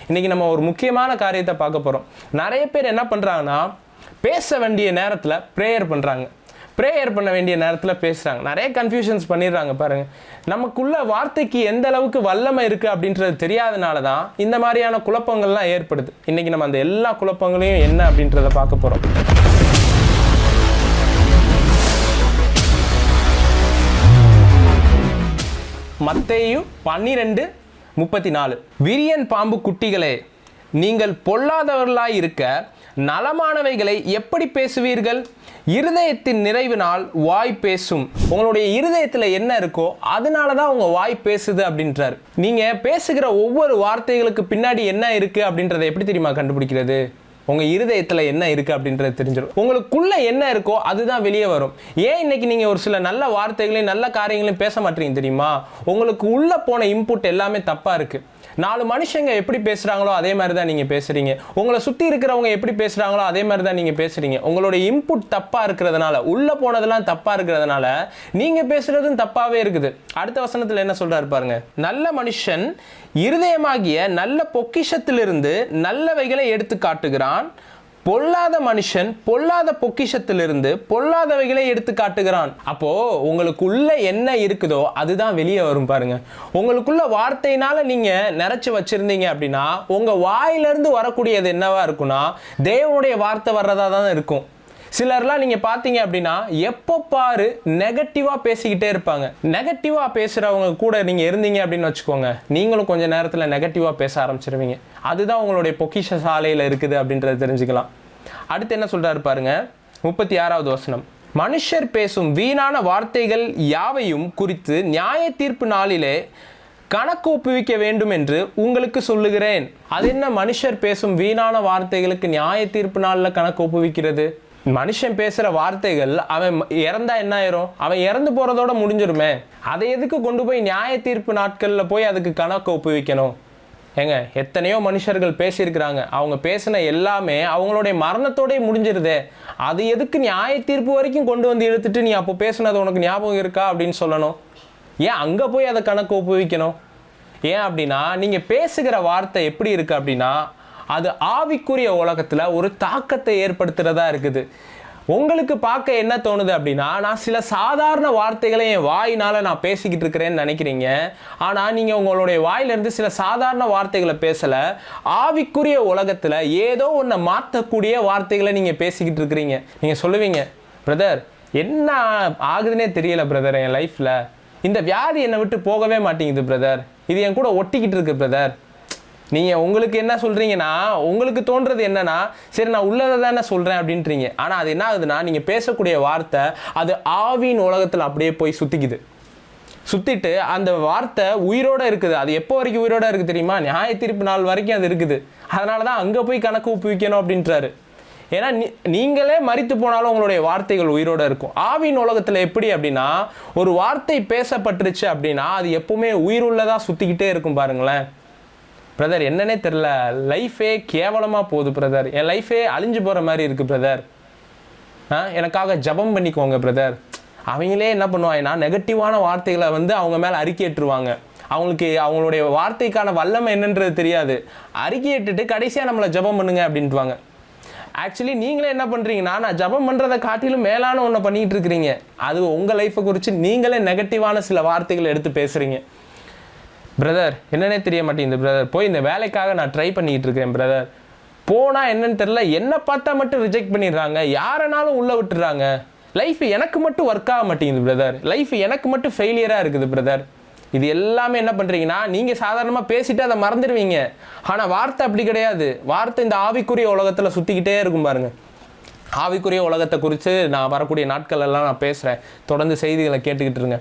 இன்றைக்கி நம்ம ஒரு முக்கியமான காரியத்தை பார்க்க போகிறோம். நிறைய பேர் என்ன பண்ணுறாங்கன்னா, பேச வேண்டிய நேரத்தில் ப்ரேயர் பண்ணுறாங்க, ப்ரேயர் பண்ண வேண்டிய நேரத்தில் பேசுகிறாங்க, நிறைய கன்ஃபியூஷன்ஸ் பண்ணிடுறாங்க. பாருங்கள், நமக்குள்ள வார்த்தைக்கு எந்த அளவுக்கு வல்லமை இருக்குது அப்படின்றது தெரியாதனால தான் இந்த மாதிரியான குழப்பங்கள்லாம் ஏற்படுது. இன்றைக்கி நம்ம அந்த எல்லா குழப்பங்களையும் என்ன அப்படின்றத பார்க்க போகிறோம். மத்தேயு 12:34. விரியன் பாம்பு குட்டிகளே, நீங்கள் பொல்லாதவர்களாய் இருக்க நலமானவைகளை எப்படி பேசுவீர்கள்? இருதயத்தின் நிறைவினால் வாய் பேசும். உங்களுடைய இருதயத்தில் என்ன இருக்கோ அதனால தான் உங்கள் வாய் பேசுது அப்படின்றார். நீங்கள் பேசுகிற ஒவ்வொரு வார்த்தைகளுக்கு பின்னாடி என்ன இருக்குது அப்படின்றத எப்படி தெரியுமா கண்டுபிடிக்கிறது? உங்கள் இருதயத்தில் என்ன இருக்குது அப்படின்றது தெரிஞ்சிடும். உங்களுக்குள்ளே என்ன இருக்கோ அதுதான் வெளியே வரும். ஏன் இன்னைக்கு நீங்கள் ஒரு சில நல்ல வார்த்தைகளையும் நல்ல காரியங்களையும் பேச மாட்டீங்க தெரியுமா? உங்களுக்கு உள்ளே போன இன்புட் எல்லாமே தப்பாக இருக்குது. 4 மனுஷங்க எப்படி பேசுகிறாங்களோ அதே மாதிரி தான் நீங்கள் பேசுகிறீங்க. உங்களை சுற்றி இருக்கிறவங்க எப்படி பேசுகிறாங்களோ அதே மாதிரி தான் நீங்கள் பேசுகிறீங்க. உங்களுடைய இன்புட் தப்பாக இருக்கிறதுனால, உள்ளே போனதெல்லாம் தப்பாக இருக்கிறதுனால நீங்கள் பேசுகிறதும் தப்பாகவே இருக்குது. அடுத்த வசனத்தில் என்ன சொல்கிறாரு பாருங்க. நல்ல மனுஷன் இருதயமாகிய நல்ல பொக்கிஷத்திலிருந்து நல்லவைகளை எடுத்து காட்டுகிறான், பொல்லாத மனுஷன் பொல்லாத பொக்கிஷத்திலிருந்து பொல்லாதவைகளை எடுத்து காட்டுகிறான். அப்போ உங்களுக்குள்ள என்ன இருக்குதோ அதுதான் வெளியே வரும். பாருங்க, உங்களுக்குள்ள வார்த்தையினால நீங்க நிறைச்சு வச்சிருந்தீங்க அப்படின்னா உங்க வாயிலிருந்து வரக்கூடியது என்னவா இருக்குன்னா தேவனுடைய வார்த்தை வர்றதா தான் இருக்கும். சிலர்லாம் நீங்க பாத்தீங்க அப்படின்னா எப்போ பாரு நெகட்டிவா பேசிக்கிட்டே இருப்பாங்க. நெகட்டிவா பேசுறவங்க கூட நீங்க இருந்தீங்க அப்படின்னு வச்சுக்கோங்க, நீங்களும் கொஞ்ச நேரத்தில் நெகட்டிவா பேச ஆரம்பிச்சிருவீங்க. அதுதான் உங்களுடைய பொக்கிஷ சாலையில் இருக்குது அப்படின்றத தெரிஞ்சுக்கலாம். அடுத்து என்ன சொல்றாரு பாருங்க, 36வது வசனம். மனுஷர் பேசும் வீணான வார்த்தைகள் யாவையும் குறித்து நியாய தீர்ப்பு நாளிலே கணக்கு ஒப்புவிக்க வேண்டும் என்று உங்களுக்கு சொல்லுகிறேன். அது என்ன மனுஷர் பேசும் வீணான வார்த்தைகளுக்கு நியாய தீர்ப்பு நாளில் கணக்கு ஒப்புவிக்கிறது? மனுஷன் பேசுகிற வார்த்தைகள் அவன் இறந்தா என்ன ஆயிரும்? அவன் இறந்து போகிறதோட முடிஞ்சிருமே. அதை எதுக்கு கொண்டு போய் நியாய தீர்ப்பு நாட்களில் போய் அதுக்கு கணக்கு ஒப்புவிக்கணும்? ஏங்க, எத்தனையோ மனுஷர்கள் பேசியிருக்கிறாங்க, அவங்க பேசின எல்லாமே அவங்களுடைய மரணத்தோடய முடிஞ்சிருதே. அது எதுக்கு நியாய தீர்ப்பு வரைக்கும் கொண்டு வந்து இழுத்துட்டு நீ அப்போ பேசுனது உனக்கு ஞாபகம் இருக்கா அப்படின்னு சொல்லணும்? ஏன் அங்கே போய் அதை கணக்கு ஒப்புவிக்கணும்? ஏன் அப்படின்னா, நீங்கள் பேசுகிற வார்த்தை எப்படி இருக்குது அப்படின்னா அது ஆவிக்குரிய உலகத்தில் ஒரு தாக்கத்தை ஏற்படுத்துகிறதா இருக்குது. உங்களுக்கு பார்க்க என்ன தோணுது அப்படின்னா, நான் சில சாதாரண வார்த்தைகளை என் வாயினால் நான் பேசிக்கிட்டு இருக்கிறேன்னு நினைக்கிறீங்க. ஆனால் நீங்கள் உங்களுடைய வாயிலிருந்து சில சாதாரண வார்த்தைகளை பேசலை, ஆவிக்குரிய உலகத்தில் ஏதோ ஒன்றை மாற்றக்கூடிய வார்த்தைகளை நீங்கள் பேசிக்கிட்டு இருக்கிறீங்க. நீங்கள் சொல்லுவீங்க, பிரதர் என்ன ஆகுதுன்னே தெரியல பிரதர், என் லைஃப்பில் இந்த வியாதி என்னை விட்டு போகவே மாட்டேங்குது பிரதர், இது என் கூட ஒட்டிக்கிட்டு இருக்கு பிரதர். நீங்கள் உங்களுக்கு என்ன சொல்கிறீங்கன்னா, உங்களுக்கு தோன்றது என்னன்னா, சரி நான் உள்ளதை தானே சொல்கிறேன் அப்படின்றீங்க. ஆனால் அது என்ன ஆகுதுன்னா, நீங்கள் பேசக்கூடிய வார்த்தை அது ஆவியின் உலகத்தில் அப்படியே போய் சுற்றிட்டு அந்த வார்த்தை உயிரோடு இருக்குது. அது எப்போ வரைக்கும் உயிரோடு இருக்குது தெரியுமா? நியாய தீர்ப்பு நாள் வரைக்கும் அது இருக்குது. அதனால தான் அங்கே போய் கணக்கு ஒப்புவிக்கணும் அப்படின்றாரு. ஏன்னா நீங்களே மரித்து போனாலும் உங்களுடைய வார்த்தைகள் உயிரோடு இருக்கும். ஆவியின் உலகத்தில் எப்படி அப்படின்னா, ஒரு வார்த்தை பேசப்பட்டுருச்சு அப்படின்னா அது எப்பவுமே உயிருள்ளதாக சுற்றிக்கிட்டே இருக்கும். பாருங்களேன் பிரதர், என்னன்னே தெரில, லைஃபே கேவலமாக போகுது பிரதர், என் லைஃபே அழிஞ்சு போகிற மாதிரி இருக்குது பிரதர், எனக்காக ஜபம் பண்ணிக்கோங்க பிரதர். அவங்களே என்ன பண்ணுவாங்கன்னா நெகட்டிவான வார்த்தைகளை அவங்க மேலே அறிக்கையிட்டுருவாங்க. அவங்களுக்கு அவங்களுடைய வார்த்தைக்கான வல்லமை என்னன்றது தெரியாது. அறிக்கையிட்டுட்டு கடைசியாக நம்மளை ஜபம் பண்ணுங்க அப்படின்ட்டுவாங்க. ஆக்சுவலி நீங்களே என்ன பண்ணுறீங்கன்னா, நான் ஜபம் பண்ணுறதை காட்டிலும் மேலான ஒன்று பண்ணிக்கிட்டு இருக்கிறீங்க. அது உங்கள் லைஃப்பை குறித்து நீங்களே நெகட்டிவான சில வார்த்தைகளை எடுத்து பேசுகிறீங்க. பிரதர் என்னன்னே தெரிய மாட்டேங்குது பிரதர், போய் இந்த வேலைக்காக நான் ட்ரை பண்ணிக்கிட்டு இருக்கேன் பிரதர், போனால் என்னன்னு தெரில, என்னை பார்த்தா மட்டும் ரிஜெக்ட் பண்ணிடுறாங்க, யாரனாலும் உள்ளே விட்டுறாங்க, லைஃப் எனக்கு மட்டும் ஒர்க் ஆக மாட்டேங்குது பிரதர், லைஃப் எனக்கு மட்டும் ஃபெயிலியராக இருக்குது பிரதர். இது எல்லாமே என்ன பண்ணுறீங்கன்னா, நீங்கள் சாதாரணமாக பேசிட்டு அதை மறந்துடுவீங்க. ஆனால் வார்த்தை அப்படி கிடையாது. வார்த்தை இந்த ஆவிக்குரிய உலகத்தில் சுற்றிக்கிட்டே இருக்கும். பாருங்கள், ஆவிக்குரிய உலகத்தை குறித்து நான் வரக்கூடிய நாட்கள் எல்லாம் நான் பேசுகிறேன், தொடர்ந்து செய்திகளை கேட்டுக்கிட்டு இருங்க.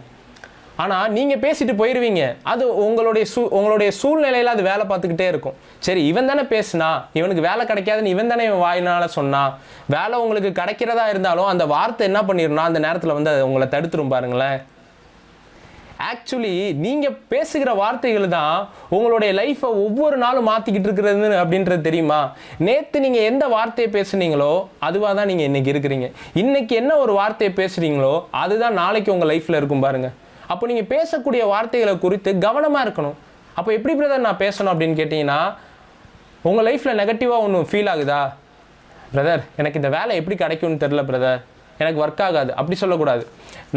ஆனால் நீங்கள் பேசிட்டு போயிடுவீங்க. அது உங்களுடைய சூழ்நிலையில் அது வேலை பார்த்துக்கிட்டே இருக்கும். சரி, இவன் தானே பேசுனா, இவனுக்கு வேலை கிடைக்காதுன்னு இவன் தானே இவன் வாயினால சொன்னான். வேலை உங்களுக்கு கிடைக்கிறதா இருந்தாலும் அந்த வார்த்தை என்ன பண்ணிடணும், அந்த நேரத்தில் அது உங்களை தடுத்துரும். பாருங்களேன், ஆக்சுவலி நீங்கள் பேசுகிற வார்த்தைகள் தான் உங்களுடைய லைஃப்பை ஒவ்வொரு நாளும் மாற்றிக்கிட்டு இருக்கிறது அப்படின்றது தெரியுமா? நேற்று நீங்கள் எந்த வார்த்தையை பேசுனீங்களோ அதுவாக தான் நீங்கள் இன்றைக்கி இருக்கிறீங்க. இன்றைக்கி என்ன ஒரு வார்த்தையை பேசுகிறீங்களோ அதுதான் நாளைக்கு உங்கள் லைஃப்பில் இருக்கும். பாருங்கள், அப்போ நீங்கள் பேசக்கூடிய வார்த்தைகளை குறித்து கவனமாக இருக்கணும். அப்போ எப்படி பிரதர் நான் பேசணும் அப்படின்னு கேட்டிங்கன்னா, உங்கள் லைஃப்பில் நெகட்டிவாக ஒன்று ஃபீல் ஆகுதா? பிரதர் எனக்கு இந்த வேலை எப்படி கிடைக்கும்னு தெரில பிரதர், எனக்கு ஒர்க் ஆகாது, அப்படி சொல்லக்கூடாது.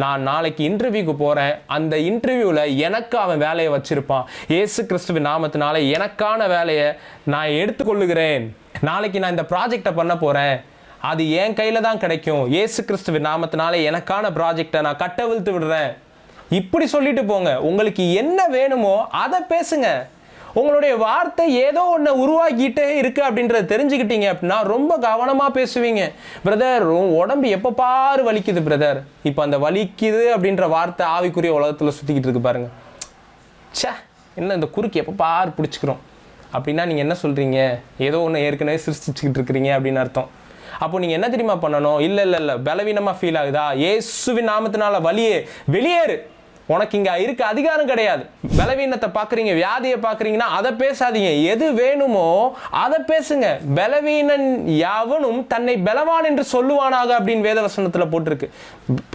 நான் நாளைக்கு இன்டர்வியூக்கு போகிறேன், அந்த இன்டர்வியூவில் எனக்கு அவன் வேலையை வச்சுருப்பான், இயேசு கிறிஸ்துவின் நாமத்தினால எனக்கான வேலையை நான் எடுத்துக்கொள்ளுகிறேன். நாளைக்கு நான் இந்த ப்ராஜெக்டை பண்ண போகிறேன், அது என் கையில் தான் கிடைக்கும், இயேசு கிறிஸ்துவின் நாமத்தினால எனக்கான ப்ராஜெக்டை நான் கட்டவிழ்த்து விடுறேன். இப்படி சொல்லிட்டு போங்க. உங்களுக்கு என்ன வேணுமோ அதை பேசுங்க. உங்களுடைய வார்த்தை ஏதோ ஒன்று உருவாக்கிட்டே இருக்கு அப்படின்றத தெரிஞ்சுக்கிட்டீங்க அப்படின்னா ரொம்ப கவனமாக பேசுவீங்க. பிரதர் உடம்பு எப்போ பாரு வலிக்குது பிரதர், இப்போ அந்த வலிக்குது அப்படின்ற வார்த்தை ஆவிக்குரிய உலகத்தில் சுற்றிக்கிட்டு இருக்கு பாருங்க. சே என்ன இந்த குறுக்கு எப்போ பாரு பிடிச்சிக்கிறோம் அப்படின்னா நீங்கள் என்ன சொல்கிறீங்க? ஏதோ ஒன்று ஏற்கனவே சிருஷ்டிச்சுக்கிட்டு இருக்கிறீங்க அப்படின்னு அர்த்தம். அப்போ நீங்கள் என்ன தெரியுமா பண்ணணும்? இல்லை பலவீனமாக ஃபீல் ஆகுதா, இயேசுவின் நாமத்தினால வலியே வெளியேறு, உனக்கு இங்கே இருக்க அதிகாரம் கிடையாது. பலவீனத்தை பார்க்குறீங்க, வியாதியை பார்க்குறீங்கன்னா அதை பேசாதீங்க, எது வேணுமோ அதை பேசுங்க. பலவீனன் யாவனும் தன்னை பலவான் என்று சொல்லுவானாக அப்படின்னு வேதவசனத்தில் போட்டிருக்கு.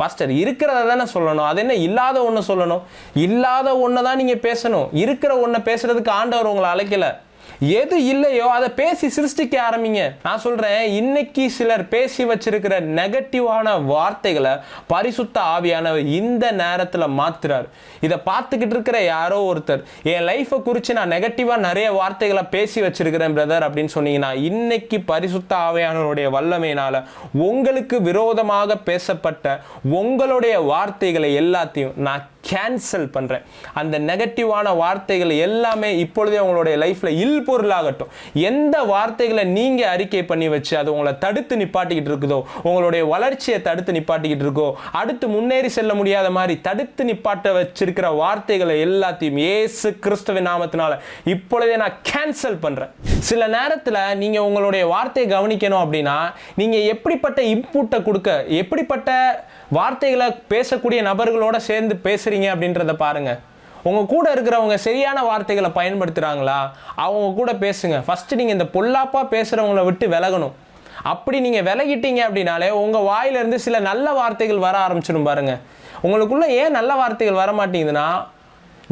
பாஸ்டர் இருக்கிறத தானே சொல்லணும், அது என்ன இல்லாத ஒன்று சொல்லணும்? இல்லாத ஒன்றை தான் நீங்கள் பேசணும். இருக்கிற ஒன்றை பேசுறதுக்கு ஆண்டவர் உங்களை அழைக்கலை. எது இல்லையோ அதை பேசி சிருஷ்டிக்க ஆரம்பிங்க. நான் சொல்றேன், இன்னைக்கு சிலர் பேசி வச்சிருக்கிற நெகட்டிவான வார்த்தைகளை பரிசுத்த ஆவியானவர் இந்த நேரத்தில் மாத்துறாரு. இதை பார்த்துக்கிட்டு இருக்கிற யாரோ ஒருத்தர் என் லைஃபை குறித்து நான் நெகட்டிவாக நிறைய வார்த்தைகளை பேசி வச்சிருக்கிறேன் பிரதர் அப்படின்னு சொன்னீங்கன்னா, இன்னைக்கு பரிசுத்த ஆவியானவருடைய வல்லமையினால உங்களுக்கு விரோதமாக பேசப்பட்ட உங்களுடைய வார்த்தைகளை எல்லாத்தையும் நான் கேன்சல் பண்ணுறேன். அந்த நெகட்டிவான வார்த்தைகள் எல்லாமே இப்பொழுதே உங்களுடைய லைஃப்பில் இல்பொருளாகட்டும். எந்த வார்த்தைகளை நீங்கள் அறிக்கை பண்ணி வச்சு அது உங்களை தடுத்து நிப்பாட்டிக்கிட்டு இருக்குதோ, உங்களுடைய வளர்ச்சியை தடுத்து நிப்பாட்டிக்கிட்டு இருக்கோ, அடுத்து முன்னேறி செல்ல முடியாத மாதிரி தடுத்து நிப்பாட்ட வச்சிருக்கிற வார்த்தைகளை எல்லாத்தையும் இயேசு கிறிஸ்துவின் நாமத்தினால இப்பொழுதே நான் கேன்சல் பண்ணுறேன். சில நேரத்தில் நீங்கள் உங்களுடைய வார்த்தையை கவனிக்கணும் அப்படின்னா, நீங்கள் எப்படிப்பட்ட இன்புட்டை கொடுக்க, எப்படிப்பட்ட வார்த்தைகளை பேசக்கூடிய நபர்களோட சேர்ந்து பேசுறீங்க அப்படின்றத பாருங்க. உங்க கூட இருக்கிறவங்க சரியான வார்த்தைகளை பயன்படுத்துறாங்களா, அவங்க கூட பேசுங்க. ஃபர்ஸ்ட் நீங்க இந்த பொல்லாப்பா பேசுறவங்களை விட்டு விலகணும். அப்படி நீங்க விலகிட்டீங்க அப்படின்னாலே உங்க வாயிலிருந்து சில நல்ல வார்த்தைகள் வர ஆரம்பிச்சிடும் பாருங்க. உங்களுக்குள்ள ஏன் நல்ல வார்த்தைகள் வர மாட்டேங்குதுன்னா,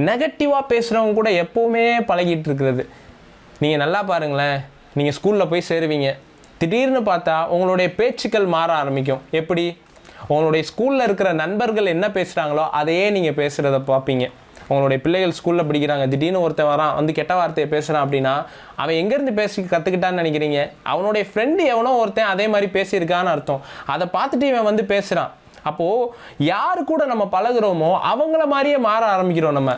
நெகட்டிவா பேசுறவங்க கூட எப்பவுமே பழகிட்டு இருக்கிறது. நீங்க நல்லா பாருங்களேன், நீங்க ஸ்கூல்ல போய் சேருவீங்க, திடீர்னு பார்த்தா உங்களுடைய பேச்சுக்கள் மாற ஆரம்பிக்கும். எப்படி? உங்களுடைய ஸ்கூலில் இருக்கிற நண்பர்கள் என்ன பேசுகிறாங்களோ அதையே நீங்கள் பேசுகிறத பார்ப்பீங்க. உங்களுடைய பிள்ளைகள் ஸ்கூலில் படிக்கிறாங்க, திடீர்னு ஒருத்தன் வரான் வந்து கெட்ட வார்த்தையை பேசுகிறான் அப்படின்னா, அவன் எங்கேருந்து பேசி கற்றுக்கிட்டான்னு நினைக்கிறீங்க? அவனுடைய ஃப்ரெண்டு எவனோ ஒருத்தன் அதே மாதிரி பேசியிருக்கான்னு அர்த்தம். அதை பார்த்துட்டு இவன் வந்து பேசுகிறான். அப்போது யாரு கூட நம்ம பழகுறோமோ அவங்கள மாதிரியே மாற ஆரம்பிக்கிறோம் நம்ம.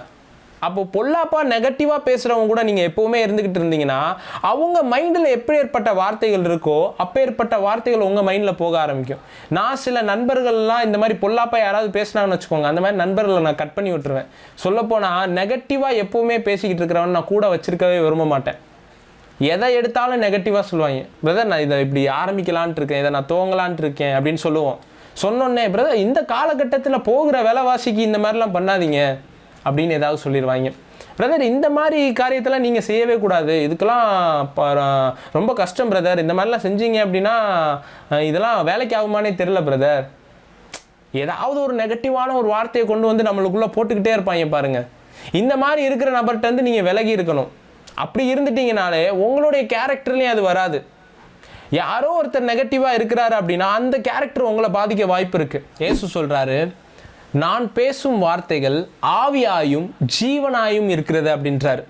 அப்போ பொல்லாப்பா நெகட்டிவாக பேசுகிறவங்க கூட நீங்கள் எப்போவுமே இருந்துக்கிட்டு இருந்தீங்கன்னா, அவங்க மைண்டில் எப்பேற்பட்ட வார்த்தைகள் இருக்கோ அப்பேற்பட்ட வார்த்தைகள் உங்கள் மைண்டில் போக ஆரம்பிக்கும். நான் சில நண்பர்கள்லாம் இந்த மாதிரி பொல்லாப்பா யாராவது பேசினாங்கன்னு வச்சுக்கோங்க, அந்த மாதிரி நண்பர்களை நான் கட் பண்ணி விட்டுருவேன். சொல்லப்போனால் நெகட்டிவாக எப்போவுமே பேசிக்கிட்டு இருக்கிறவன் நான் கூட வச்சிருக்கவே விரும்ப மாட்டேன். எதை எடுத்தாலும் நெகட்டிவாக சொல்லுவாங்க. பிரதர் நான் இதை இப்படி ஆரம்பிக்கலான்ட்டு இருக்கேன், இதை நான் துவங்கலான்ட்டு இருக்கேன் அப்படின்னு சொல்லுவோம். சொன்னோன்னே பிரதர் இந்த காலகட்டத்தில் போகிற விலைவாசிக்கு இந்த மாதிரிலாம் பண்ணாதீங்க அப்படின்னு ஏதாவது சொல்லிடுவாங்க. பிரதர் இந்த மாதிரி காரியத்தெல்லாம் நீங்கள் செய்யவே கூடாது, இதுக்கெல்லாம் ரொம்ப கஷ்டம் பிரதர், இந்த மாதிரிலாம் செஞ்சீங்க அப்படின்னா இதெல்லாம் வேலைக்கு ஆகுமானே தெரியல பிரதர். ஏதாவது ஒரு நெகட்டிவான ஒரு வார்த்தையை கொண்டு வந்து நம்மளுக்குள்ளே போட்டுக்கிட்டே இருப்பாங்க பாருங்கள். இந்த மாதிரி இருக்கிற நபர்கிட்ட வந்து நீங்கள் விலகி இருக்கணும். அப்படி இருந்துட்டீங்கனாலே உங்களுடைய கேரக்டர்லேயும் அது வராது. யாரோ ஒருத்தர் நெகட்டிவாக இருக்கிறாரு அப்படின்னா அந்த கேரக்டர் உங்களை பாதிக்க வாய்ப்பு இருக்குது. இயேசு சொல்கிறாரு, நான் பேசும் வார்த்தைகள் ஆவியாயும் ஜீவனாயும் இருக்கிறது அப்படின்றார்.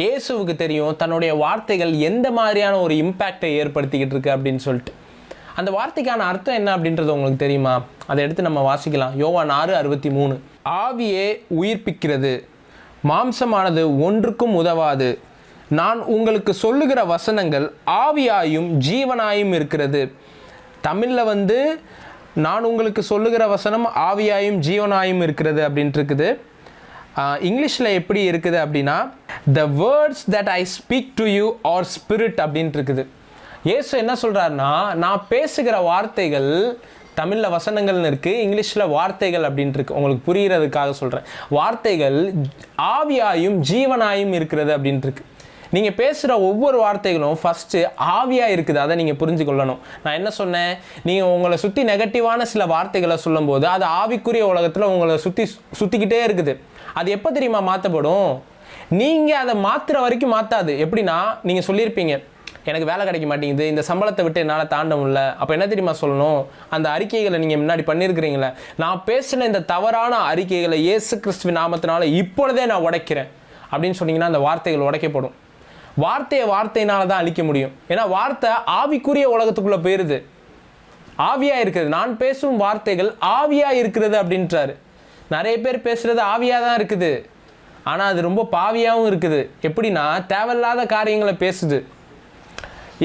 இயேசுவுக்கு தெரியும் தன்னுடைய வார்த்தைகள் எந்த மாதிரியான ஒரு இம்பேக்டை ஏற்படுத்திக்கிட்டு இருக்கு அப்படின்னு சொல்லிட்டு. அந்த வார்த்தைக்கான அர்த்தம் என்ன அப்படின்றது உங்களுக்கு தெரியுமா? அதை எடுத்து நம்ம வாசிக்கலாம். யோவான் 6:63. ஆவியே உயிர்ப்பிக்கிறது, மாம்சமானது ஒன்றுக்கும் உதவாது. நான் உங்களுக்கு சொல்லுகிற வசனங்கள் ஆவியாயும் ஜீவனாயும் இருக்கிறது. தமிழில் வந்து நான் உங்களுக்கு சொல்லுகிற வசனம் ஆவியாயும் ஜீவனாயும் இருக்கிறது அப்படின்ட்டு இருக்குது. இங்கிலீஷில் எப்படி இருக்குது அப்படின்னா, the words that I speak to you are spirit அப்படின்ட்டு இருக்குது. இயேசு என்ன சொல்கிறாருன்னா, நான் பேசுகிற வார்த்தைகள், தமிழில் வசனங்கள்னு இருக்குது, இங்கிலீஷில் வார்த்தைகள் அப்படின்ட்டு இருக்கு. உங்களுக்கு புரிகிறதுக்காக சொல்கிறேன். வார்த்தைகள் ஆவியாயும் ஜீவனாயும் இருக்கிறது அப்படின்ட்டு இருக்கு. நீங்கள் பேசுகிற ஒவ்வொரு வார்த்தைகளும் ஃபஸ்ட்டு ஆவியாக இருக்குது, அதை நீங்கள் புரிஞ்சு கொள்ளணும். நான் என்ன சொன்னேன், நீங்கள் உங்களை சுற்றி நெகட்டிவான சில வார்த்தைகளை சொல்லும்போது அது ஆவிக்குரிய உலகத்தில் உங்களை சுற்றிக்கிட்டே இருக்குது. அது எப்போ தெரியுமா மாற்றப்படும்? நீங்கள் அதை மாற்றுற வரைக்கும் மாற்றாது. எப்படின்னா, நீங்கள் சொல்லியிருப்பீங்க, எனக்கு வேலை கிடைக்க மாட்டேங்குது, இந்த சம்பளத்தை விட்டு என்னால் தாண்ட முடியல. அப்போ என்ன தெரியுமா சொல்லணும்? அந்த அறிக்கைகளை நீங்கள் முன்னாடி பண்ணியிருக்கிறீங்களே, நான் பேசின இந்த தவறான அறிக்கைகளை இயேசு கிறிஸ்துவின் நாமத்தினால இப்பொழுதே நான் உடைக்கிறேன் அப்படின்னு சொன்னீங்கன்னா அந்த வார்த்தைகள் உடைக்கப்படும். வார்த்தையை வார்த்தையினால தான் அழிக்க முடியும். ஏன்னா வார்த்தை ஆவிக்குரிய உலகத்துக்குள்ளே போயிருது, ஆவியாக இருக்கிறது. நான் பேசும் வார்த்தைகள் ஆவியாக இருக்கிறது அப்படின்றாரு. நிறைய பேர் பேசுகிறது ஆவியாக தான் இருக்குது, ஆனால் அது ரொம்ப பாவியாகவும் இருக்குது. எப்படின்னா தேவையில்லாத காரியங்களை பேசுது.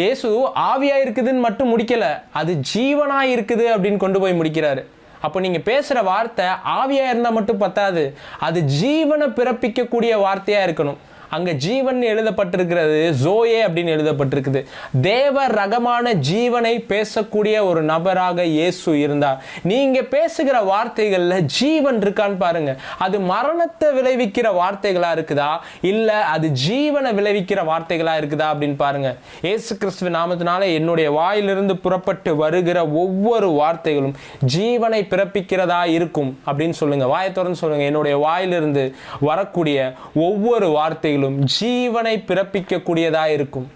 இயேசு ஆவியாக இருக்குதுன்னு மட்டும் முடிக்கலை, அது ஜீவனாக இருக்குது அப்படின்னு கொண்டு போய் முடிக்கிறாரு. அப்போ நீங்கள் பேசுகிற வார்த்தை ஆவியாக இருந்தால் மட்டும் பத்தாது, அது ஜீவனை பிறப்பிக்கக்கூடிய வார்த்தையாக இருக்கணும். அங்கே ஜீவன் எழுதப்பட்டிருக்கிறது, ஜோயே அப்படின்னு எழுதப்பட்டிருக்குது. தேவ ரகமான ஜீவனை பேசக்கூடிய ஒரு நபராக இயேசு இருந்தார். நீங்கள் பேசுகிற வார்த்தைகளில் ஜீவன் இருக்கான்னு பாருங்க. அது மரணத்தை விளைவிக்கிற வார்த்தைகளாக இருக்குதா, இல்லை அது ஜீவனை விளைவிக்கிற வார்த்தைகளாக இருக்குதா அப்படின்னு பாருங்க. இயேசு கிறிஸ்துவின் நாமத்தினால என்னுடைய வாயிலிருந்து புறப்பட்டு வருகிற ஒவ்வொரு வார்த்தைகளும் ஜீவனை பிறப்பிக்கிறதா இருக்கும் அப்படின்னு சொல்லுங்க. வாயை திறந்து சொல்லுங்க, என்னுடைய வாயிலிருந்து வரக்கூடிய ஒவ்வொரு வார்த்தைகளும் ஜீவனை பிறப்பிக்கக்கூடியதா இருக்கும்.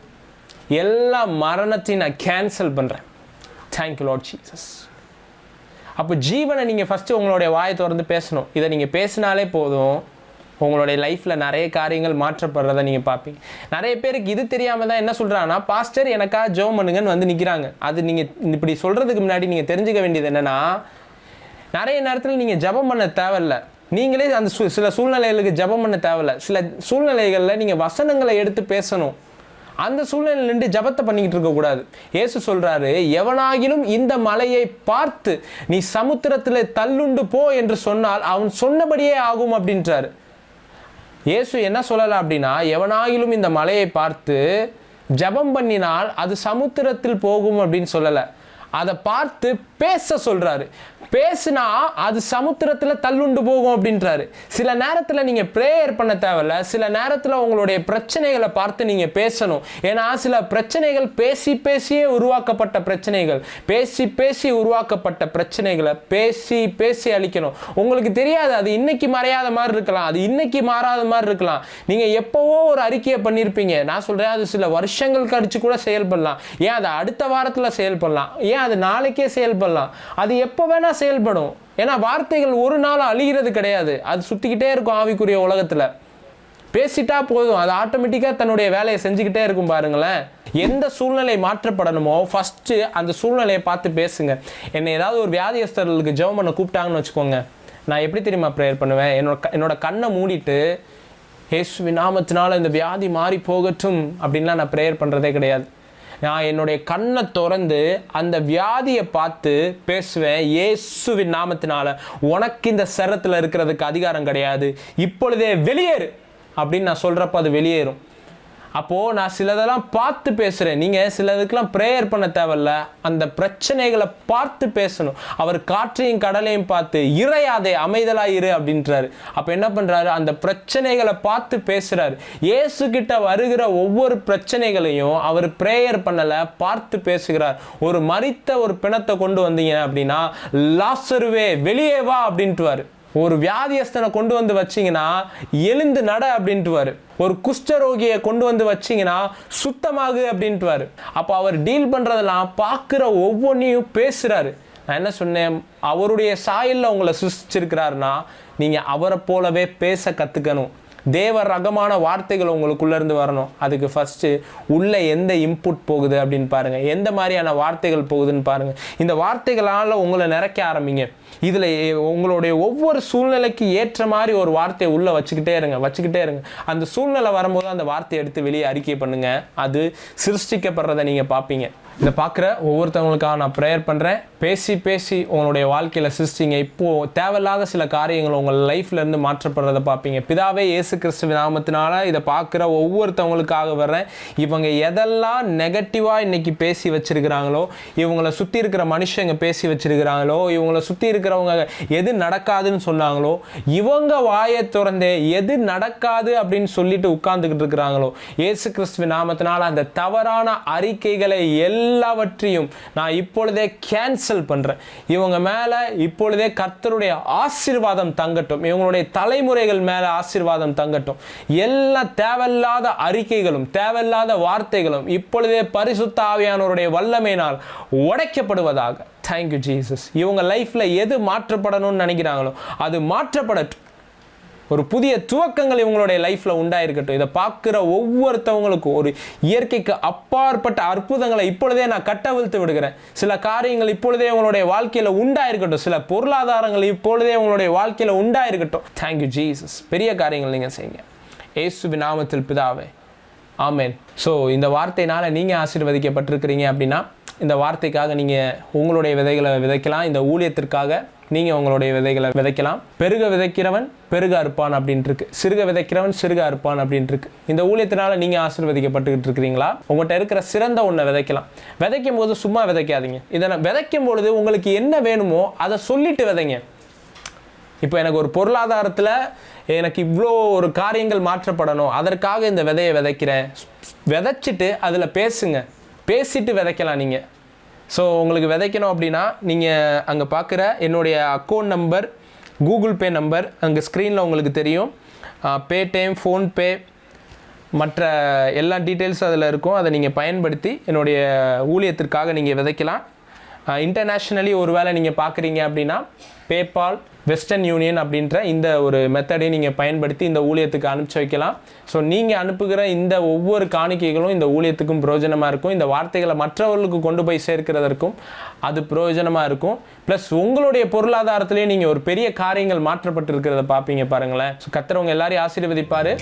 எல்லா மரணத்தையும் நான் கேன்சல் பண்றேன். Thank you Lord Jesus. அப்போ ஜீவனை நீங்க ஃபர்ஸ்ட் உங்களுடைய வாயை திறந்து பேசணும். இதை நீங்க பேசினாலே போதும், உங்களுடைய லைஃப்ல நிறைய காரியங்கள் மாற்றப்படுறதை நீங்க பார்ப்பீங்க. நிறைய பேருக்கு இது தெரியாம தான் என்ன சொல்றாங்கன்னா, பாஸ்டர் எனக்காக ஜெபம் பண்ணுங்கன்னு வந்து நிக்கிறாங்க. அது நீங்க இப்படி சொல்றதுக்கு முன்னாடி நீங்க தெரிஞ்சுக்க வேண்டியது என்னன்னா, நிறைய நேரத்தில் நீங்க ஜெபம் பண்ண தேவையில்லை. நீங்களே அந்த சில சூழ்நிலைகளுக்கு ஜெபம் பண்ண தேவையில்ல. சில சூழ்நிலைகளில் நீங்கள் வசனங்களை எடுத்து பேசணும். அந்த சூழ்நிலையில் நின்று ஜெபத்தை பண்ணிக்கிட்டு இருக்கக்கூடாது. இயேசு சொல்கிறாரு, எவனாகிலும் இந்த மலையை பார்த்து நீ சமுத்திரத்தில் தள்ளுண்டு போ என்று சொன்னால் அவன் சொன்னபடியே ஆகும் அப்படின்றாரு. இயேசு என்ன சொல்லலை அப்படின்னா, எவனாகிலும் இந்த மலையை பார்த்து ஜெபம் பண்ணினால் அது சமுத்திரத்தில் போகும் அப்படின்னு சொல்லலை. அதை பார்த்து பேச சொல்கிறாரு. பேசுனா அது சமுத்திரத்தில் தள்ளுண்டு போகும் அப்படின்றாரு. சில நேரத்தில் நீங்கள் ப்ரேயர் பண்ண தேவையில்ல. சில நேரத்தில் உங்களுடைய பிரச்சனைகளை பார்த்து நீங்கள் பேசணும். ஏன்னா சில பிரச்சனைகள் பேசி பேசியே உருவாக்கப்பட்ட பிரச்சனைகள், பேசி உருவாக்கப்பட்ட பிரச்சனைகளை பேசி அழிக்கணும். உங்களுக்கு தெரியாது, அது இன்னைக்கு மறையாத மாதிரி இருக்கலாம், அது இன்னைக்கு மாறாத மாதிரி இருக்கலாம். நீங்கள் எப்போவோ ஒரு அறிக்கையை பண்ணியிருப்பீங்க. நான் சொல்கிறேன், அது சில வருஷங்கள் கழிச்சு கூட செயல்படலாம். ஏன் அது அடுத்த வாரத்தில் செயல்படலாம், ஏன் அது நாளைக்கே செயல்படலாம். அது எப்போ வேணா செயல்படும். ஏன்னா வார்த்தைகள் ஒரு நாள் அழிகிறது கிடையாது, அது சுத்திக்கிட்டே இருக்கும். ஆவிக்குரிய உலகத்துல பேசிட்டா போதும், அது ஆட்டோமேட்டிக்கா தன்னுடைய வேலையை செஞ்சுக்கிட்டே இருக்கும். பாருங்களேன், எந்த சூழ்நிலை மாற்றப்படணுமோ ஃபர்ஸ்ட் அந்த சூழ்நிலையை பார்த்து பேசுங்க. என்னை ஏதாவது ஒரு வியாதியஸ்தர்களுக்கு ஜெபம் பண்ண கூப்பிட்டாங்கன்னு வச்சுக்கோங்க, நான் எப்படி தெரியுமா ப்ரேயர் பண்ணுவேன்? என்னோட கண்ணை மூடிட்டு இயேசுவின் நாமத்தினால இந்த வியாதி மாறி போகட்டும் அப்படின்லாம் நான் ப்ரேயர் பண்றதே கிடையாது. நான் என்னுடைய கண்ணை திறந்து அந்த வியாதியை பார்த்து பேசுவேன். இயேசுவின் நாமத்தினால உனக்கு இந்த சரத்தில் இருக்கிறதுக்கு அதிகாரம் கிடையாது, இப்பொழுதே வெளியேறு அப்படின்னு நான் சொல்கிறப்ப அது வெளியேறும். அப்போது நான் சிலதெல்லாம் பார்த்து பேசுகிறேன். நீங்கள் சிலதுக்கெல்லாம் ப்ரேயர் பண்ண தேவையில்ல, அந்த பிரச்சனைகளை பார்த்து பேசணும். அவர் காற்றையும் கடலையும் பார்த்து இறையாதே அமைதலாக இரு அப்படின்றாரு. அப்போ என்ன பண்ணுறாரு? அந்த பிரச்சனைகளை பார்த்து பேசுகிறாரு. இயேசு கிட்ட வருகிற ஒவ்வொரு பிரச்சனைகளையும் அவர் ப்ரேயர் பண்ணலை, பார்த்து பேசுகிறார். ஒரு மரித்த ஒரு பிணத்தை கொண்டு வந்தீங்க அப்படின்னா, லாசருவே வெளியே வா அப்படின்ட்டுவார். ஒரு வியாதியஸ்தனை கொண்டு வந்து வச்சிங்கன்னா எழுந்து நட அப்படின்ட்டுவார். ஒரு குஷ்டரோகியை கொண்டு வந்து வச்சிங்கன்னா சுத்தமாகு அப்படின்ட்டுவார். அப்போ அவர் டீல் பண்ணுறதெல்லாம் பார்க்குற ஒவ்வொன்றையும் பேசுகிறாரு. நான் என்ன சொன்னேன்? அவருடைய சாயலில் உங்களை சிருஷ்டிச்சிருக்கிறாருன்னா நீங்கள் அவரை போலவே பேச கற்றுக்கணும். தேவ ரகமான வார்த்தைகள் உங்களுக்குள்ளேருந்து வரணும். அதுக்கு ஃபஸ்ட்டு உள்ளே எந்த இன்புட் போகுது அப்படின்னு பாருங்கள், எந்த மாதிரியான வார்த்தைகள் போகுதுன்னு பாருங்கள். இந்த வார்த்தைகளால் உங்களை நிறைக்க ஆரம்பிங்க. இதில் உங்களுடைய ஒவ்வொரு சூழ்நிலைக்கு ஏற்ற மாதிரி ஒரு வார்த்தையை உள்ளே வச்சுக்கிட்டே இருங்க. அந்த சூழ்நிலை வரும்போது அந்த வார்த்தையை எடுத்து வெளியே அறிக்கை பண்ணுங்கள். அது சிருஷ்டிக்கப்படுறதை நீங்கள் பார்ப்பீங்க. இதை பார்க்குற ஒவ்வொருத்தவங்களுக்காக நான் ப்ரேயர் பண்ணுறேன். பேசி உங்களுடைய வாழ்க்கையில் சிருஷ்டிங்க. இப்போது தேவையில்லாத சில காரியங்கள் உங்கள் லைஃப்லேருந்து மாற்றப்படுறதை பார்ப்பீங்க. பிதாவே இயேசு கிறிஸ்துவின் நாமத்தினால இதை பார்க்குற ஒவ்வொருத்தவங்களுக்காக வர்றேன். இவங்க எதெல்லாம் நெகட்டிவாக இன்றைக்கி பேசி வச்சுருக்கிறாங்களோ, இவங்களை சுற்றி இருக்கிற மனுஷங்க பேசி வச்சுருக்கிறாங்களோ, இவங்களை சுற்றி இருக்கிறவங்க எது நடக்காதுன்னு சொன்னாங்களோ, இவங்க வாயை திறந்தே எது நடக்காது அப்படின்னு சொல்லிட்டு உட்கார்ந்துக்கிட்டு இருக்கிறாங்களோ, இயேசு கிறிஸ்துவின் நாமத்தினால அந்த தவறான அறிக்கைகளை எல்லாவற்றையும் நான் இப்பொழுதே கேன்சல் பண்றேன். இவங்க மேல இப்பொழுதே கர்த்தருடைய ஆசீர்வாதம் தங்கட்டும். இவங்களுடைய தலைமுறைகள் மேல ஆசீர்வாதம் தங்கட்டும். எல்லா தேவையில்லாத அறிக்கைகளும் தேவையில்லாத வார்த்தைகளும் இப்பொழுதே பரிசுத்த ஆவியானவருடைய வல்லமையினால் உடைக்கப்படுவதாக. Thank you Jesus. இவங்க லைஃப்ல எது மாற்றப்படணும்னு நினைக்கிறாங்களோ அது மாற்றப்படட்டும். ஒரு புதிய துவக்கங்கள் இவங்களுடைய லைஃப்ல உண்டாயிருக்கட்டும். இதை பார்க்குற ஒவ்வொருத்தவங்களுக்கும் ஒரு இயற்கைக்கு அப்பாற்பட்ட அற்புதங்களை இப்பொழுதே நான் கட்டவிழ்த்து விடுகிறேன். சில காரியங்கள் இப்பொழுதே உங்களுடைய வாழ்க்கையில உண்டாயிருக்கட்டும். சில பொருளாதாரங்கள் இப்பொழுதே உங்களுடைய வாழ்க்கையில உண்டாயிருக்கட்டும். Thank you Jesus. பெரிய காரியங்கள் நீங்க செய்யுங்க இயேசுவின் நாமத்தில் பிதாவே, ஆமென். ஸோ இந்த வார்த்தையினால நீங்க ஆசீர்வதிக்கப்பட்டிருக்கிறீங்க அப்படின்னா இந்த வார்த்தைக்காக நீங்கள் உங்களுடைய விதைகளை விதைக்கலாம். இந்த ஊழியத்திற்காக நீங்கள் உங்களுடைய விதைகளை விதைக்கலாம். பெருக விதைக்கிறவன் பெருக அறுப்பான் அப்படின்ட்டு இருக்கு. சிறுக விதைக்கிறவன் சிறுக அறுப்பான் அப்படின்ட்டு இருக்கு. இந்த ஊழியத்தினால நீங்கள் ஆசீர்வதிக்கப்பட்டுக்கிட்டு இருக்கிறீங்களா? உங்கள்கிட்ட இருக்கிற சிறந்த ஒன்றை விதைக்கலாம். விதைக்கும் போது சும்மா விதைக்காதீங்க. இதை விதைக்கும் பொழுது உங்களுக்கு என்ன வேணுமோ அதை சொல்லிட்டு விதைங்க. இப்போ எனக்கு ஒரு பொருளாதாரத்தில் எனக்கு இவ்வளோ ஒரு காரியங்கள் மாற்றப்படணும், அதற்காக இந்த விதையை விதைக்கிறேன். விதைச்சிட்டு அதில் பேசுங்க. பேசிட்டு விதைக்கலாம் நீங்கள். ஸோ உங்களுக்கு விதைக்கணும் அப்படின்னா நீங்கள் அங்கே பார்க்குற என்னுடைய account number, Google Pay number அங்கே ஸ்க்ரீனில் உங்களுக்கு தெரியும். பேடிஎம், ஃபோன்பே மற்ற எல்லா டீட்டெயில்ஸும் அதில் இருக்கும். அதை நீங்கள் பயன்படுத்தி என்னுடைய ஊழியத்திற்காக நீங்கள் விதைக்கலாம். இன்டர்நேஷ்னலி ஒரு வேளை நீங்கள் பார்க்குறீங்க அப்படின்னா பேபால், வெஸ்டர்ன் யூனியன் அப்படின்ற இந்த ஒரு மெத்தடை நீங்கள் பயன்படுத்தி இந்த ஊழியத்துக்கு அனுப்பிச்சு வைக்கலாம். ஸோ நீங்கள் அனுப்புகிற இந்த ஒவ்வொரு காணிக்கைகளும் இந்த ஊழியத்துக்கும் பிரயோஜனமாக இருக்கும். இந்த வார்த்தைகளை மற்றவர்களுக்கு கொண்டு போய் சேர்க்கிறதற்கும் அது பிரயோஜனமாக இருக்கும். ப்ளஸ் உங்களுடைய பொருளாதாரத்திலேயே நீங்கள் ஒரு பெரிய காரியங்கள் மாற்றப்பட்டு இருக்கிறத பார்ப்பீங்க. பாருங்களேன். ஸோ கர்த்தர் உங்க எல்லாரையும் ஆசீர்வதிப்பார்.